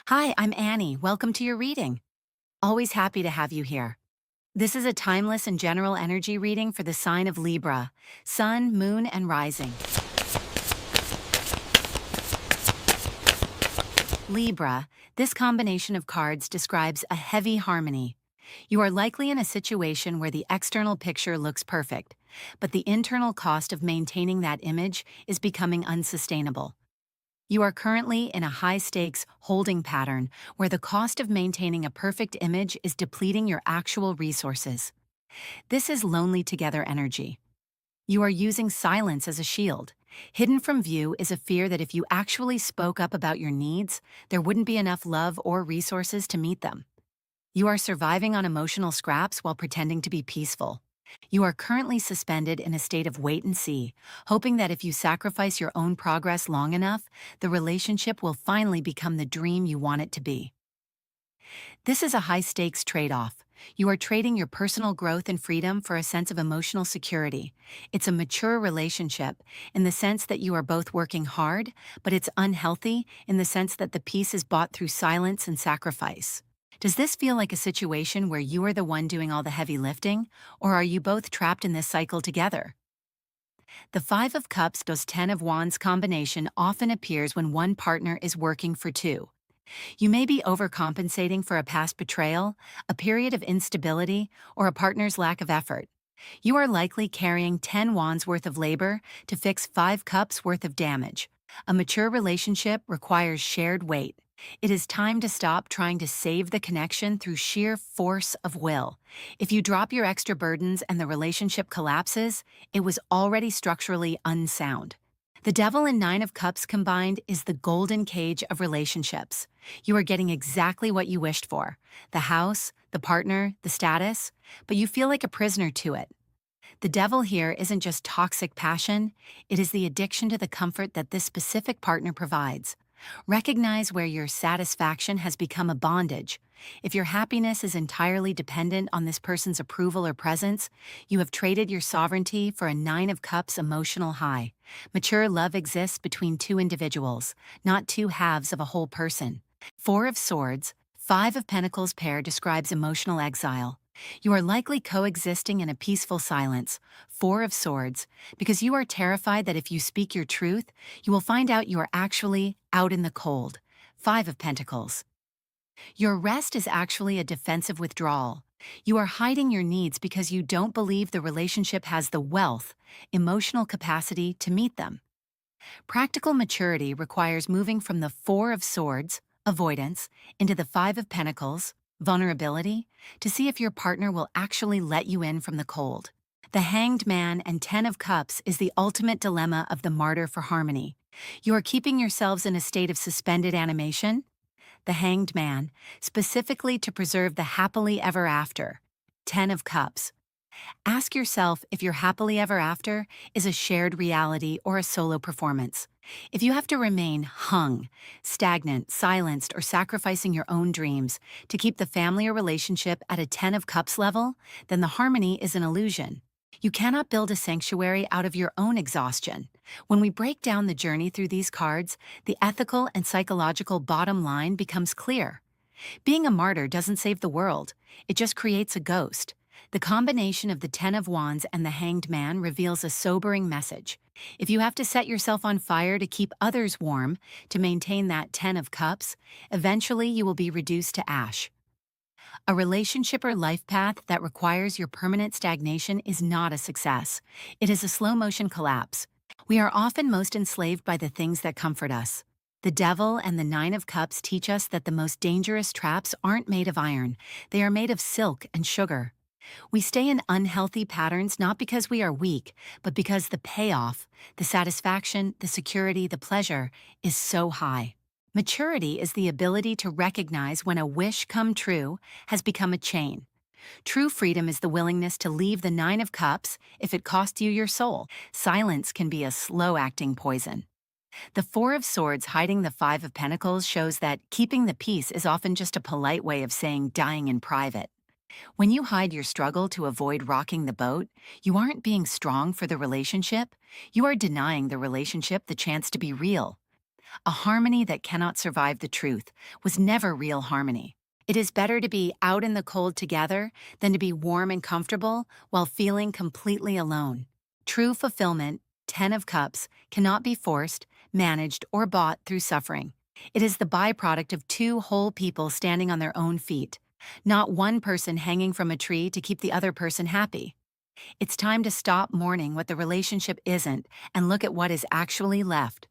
Hi, I'm Annie. Welcome to your reading. Always happy to have you here. This is a timeless and general energy reading for the sign of Libra, Sun, Moon, and Rising. Libra, this combination of cards describes a heavy harmony. You are likely in a situation where the external picture looks perfect, but the internal cost of maintaining that image is becoming unsustainable. You are currently in a high-stakes holding pattern where the cost of maintaining a perfect image is depleting your actual resources. This is lonely together energy. You are using silence as a shield. Hidden from view is a fear that if you actually spoke up about your needs, there wouldn't be enough love or resources to meet them. You are surviving on emotional scraps while pretending to be peaceful. You are currently suspended in a state of wait and see, hoping that if you sacrifice your own progress long enough, the relationship will finally become the dream you want it to be. This is a high-stakes trade-off. You are trading your personal growth and freedom for a sense of emotional security. It's a mature relationship in the sense that you are both working hard, but it's unhealthy in the sense that the peace is bought through silence and sacrifice. Does this feel like a situation where you are the one doing all the heavy lifting, or are you both trapped in this cycle together? The Five of Cups + Ten of Wands combination often appears when one partner is working for two. You may be overcompensating for a past betrayal, a period of instability, or a partner's lack of effort. You are likely carrying 10 wands worth of labor to fix 5 cups worth of damage. A mature relationship requires shared weight. It is time to stop trying to save the connection through sheer force of will. If you drop your extra burdens and the relationship collapses, it was already structurally unsound. The Devil and Nine of Cups combined is the golden cage of relationships. You are getting exactly what you wished for: the house, the partner, the status, but you feel like a prisoner to it. The devil here isn't just toxic passion, it is the addiction to the comfort that this specific partner provides. Recognize where your satisfaction has become a bondage. If your happiness is entirely dependent on this person's approval or presence, you have traded your sovereignty for a Nine of Cups emotional high. Mature love exists between two individuals, not two halves of a whole person. Four of Swords, Five of Pentacles pair describes emotional exile. You are likely coexisting in a peaceful silence, Four of Swords, because you are terrified that if you speak your truth, you will find out you are actually out in the cold, Five of Pentacles. Your rest is actually a defensive withdrawal. You are hiding your needs because you don't believe the relationship has the wealth, emotional capacity to meet them. Practical maturity requires moving from the Four of Swords, avoidance, into the Five of Pentacles, vulnerability, to see if your partner will actually let you in from the cold. The Hanged Man and Ten of Cups is the ultimate dilemma of the martyr for harmony. You are keeping yourselves in a state of suspended animation, the Hanged Man, specifically to preserve the happily ever after, Ten of Cups. Ask yourself if your happily ever after is a shared reality or a solo performance. If you have to remain hung, stagnant, silenced, or sacrificing your own dreams to keep the family or relationship at a Ten of Cups level, then the harmony is an illusion. You cannot build a sanctuary out of your own exhaustion. When we break down the journey through these cards, the ethical and psychological bottom line becomes clear. Being a martyr doesn't save the world, it just creates a ghost. The combination of the Ten of Wands and the Hanged Man reveals a sobering message. If you have to set yourself on fire to keep others warm, to maintain that Ten of Cups, eventually you will be reduced to ash. A relationship or life path that requires your permanent stagnation is not a success. It is a slow-motion collapse. We are often most enslaved by the things that comfort us. The Devil and the Nine of Cups teach us that the most dangerous traps aren't made of iron, they are made of silk and sugar. We stay in unhealthy patterns not because we are weak, but because the payoff, the satisfaction, the security, the pleasure is so high. Maturity is the ability to recognize when a wish come true has become a chain. True freedom is the willingness to leave the Nine of Cups if it costs you your soul. Silence can be a slow-acting poison. The Four of Swords hiding the Five of Pentacles shows that keeping the peace is often just a polite way of saying dying in private. When you hide your struggle to avoid rocking the boat, you aren't being strong for the relationship, you are denying the relationship the chance to be real. A harmony that cannot survive the truth was never real harmony. It is better to be out in the cold together than to be warm and comfortable while feeling completely alone. True fulfillment, 10 of Cups, cannot be forced, managed, or bought through suffering. It is the byproduct of two whole people standing on their own feet, not one person hanging from a tree to keep the other person happy. It's time to stop mourning what the relationship isn't and look at what is actually left.